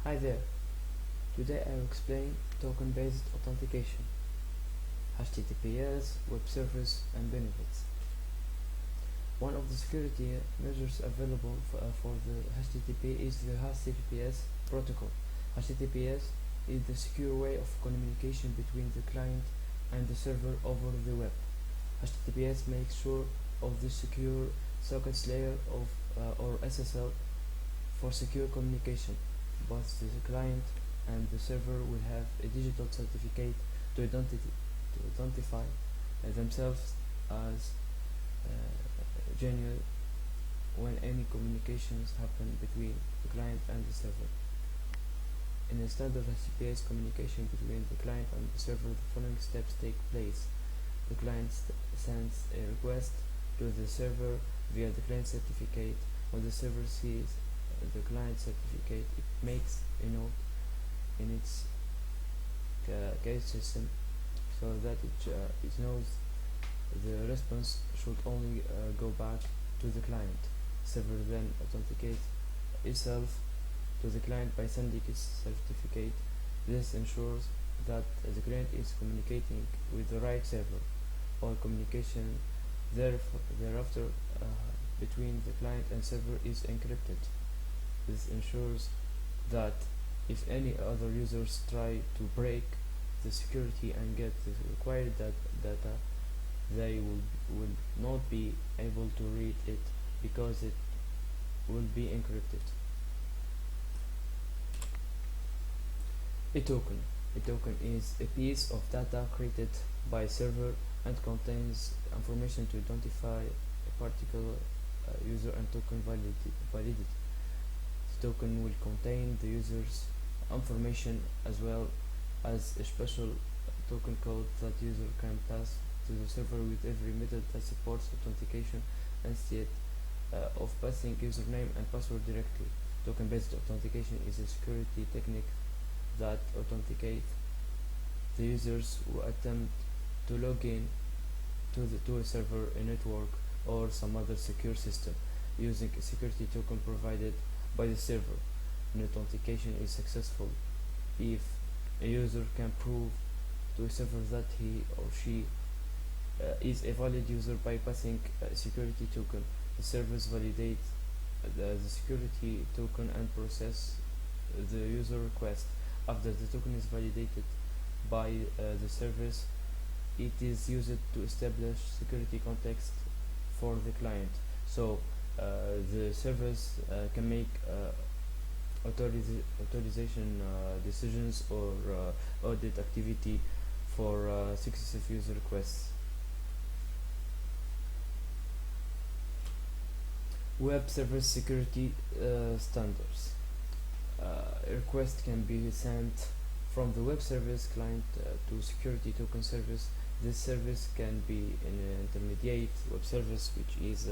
Hi there. Today I will explain token-based authentication, HTTPS, web service, and benefits. One of the security measures available for the HTTP is the HTTPS protocol. HTTPS is the secure way of communication between the client and the server over the web. HTTPS makes sure of the secure sockets layer of or SSL for secure communication. Both the client and the server will have a digital certificate to identify themselves as genuine when any communications happen between the client and the server. In a standard HTTPS communication between the client and the server, the following steps take place. The client sends a request to the server via the client certificate. When the server sees the client certificate, it makes a note in its case system so that it knows the response should only go back to the client. Server then authenticates itself to the client by sending its certificate. This ensures that the client is communicating with the right server. All communication thereafter between the client and server is encrypted. This ensures that if any other users try to break the security and get the required data, they will not be able to read it because it will be encrypted. A token. A token is a piece of data created by a server and contains information to identify a particular user and token validity. The token will contain the user's information as well as a special token code that user can pass to the server with every method that supports authentication instead of passing username and password directly. Token-based authentication is a security technique that authenticates the users who attempt to log in to a server, a network, or some other secure system using a security token provided by the server. An authentication is successful if a user can prove to a server that he or she is a valid user by passing a security token. The servers validate the security token and process the user request. After the token is validated by the servers, it is used to establish security context for the client. So the servers can make authorization decisions or audit activity for successive user requests. Web service security standards. A request can be sent from the web service client to security token service. This service can be an intermediate web service, which is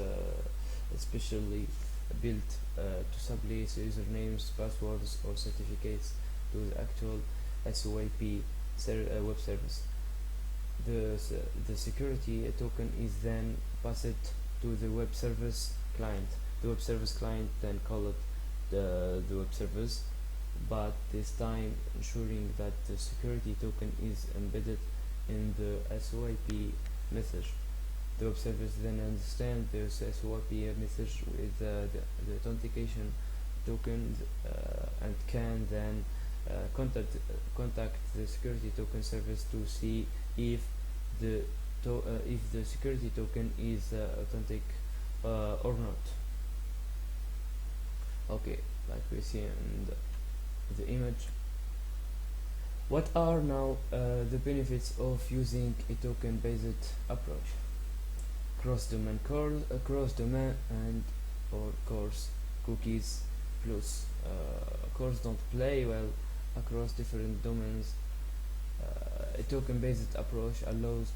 especially built to sublease usernames, passwords, or certificates to the actual SOAP web service. The security token is then passed to the web service client. The web service client then call it the web service, but this time ensuring that the security token is embedded in the SOAP message. The web service then understands the SOAP message with the authentication token and can then contact the security token service to see if the security token is authentic or not. Okay, like we see in the image. What are now the benefits of using a token-based approach? Cross-domain and or course cookies plus course don't play well across different domains. A token-based approach allows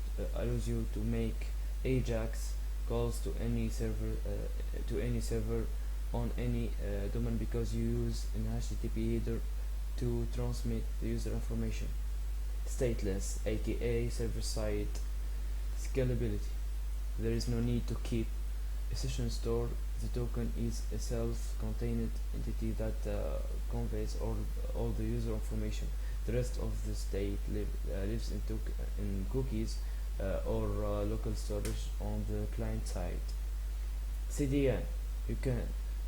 you to make AJAX calls to any server on any domain because you use an HTTP header to transmit the user information. Stateless, aka server-side scalability. There is no need to keep a session store The token is a self-contained entity that conveys all the user information. The rest of the state lives in cookies or local storage on the client side. CDN. You can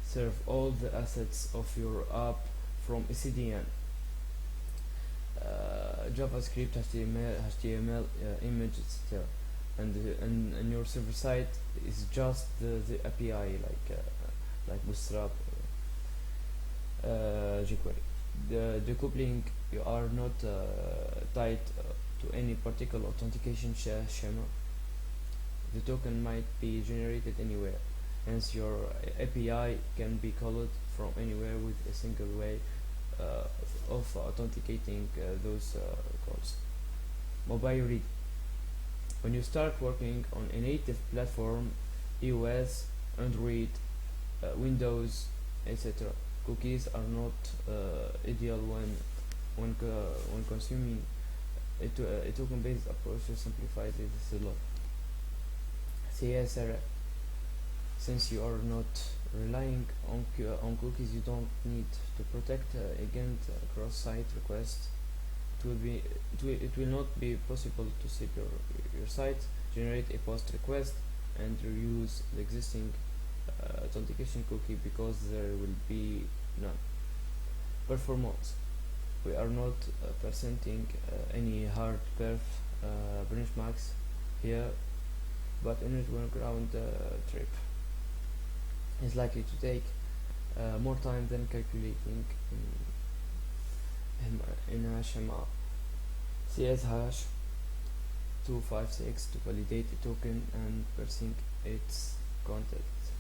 serve all the assets of your app from a CDN. JavaScript, HTML, image, etc. And your server side is just the API like Bootstrap, jQuery. The decoupling, you are not tied to any particular authentication schema. The token might be generated anywhere, hence your API can be called from anywhere with a single way of authenticating those calls. Mobile read. When you start working on a native platform, iOS, Android, Windows, etc., cookies are not ideal when consuming a token-based approach simplifies this a lot. CSRF. Since you are not relying on cookies, you don't need to protect against cross-site requests. It will not be possible to set your site, generate a post request, and reuse the existing authentication cookie because there will be none. Performance. We are not presenting any hard benchmarks here, but a network round trip is likely to take more time than calculating in HMR. CS hash 256 to validate a token and parsing its context.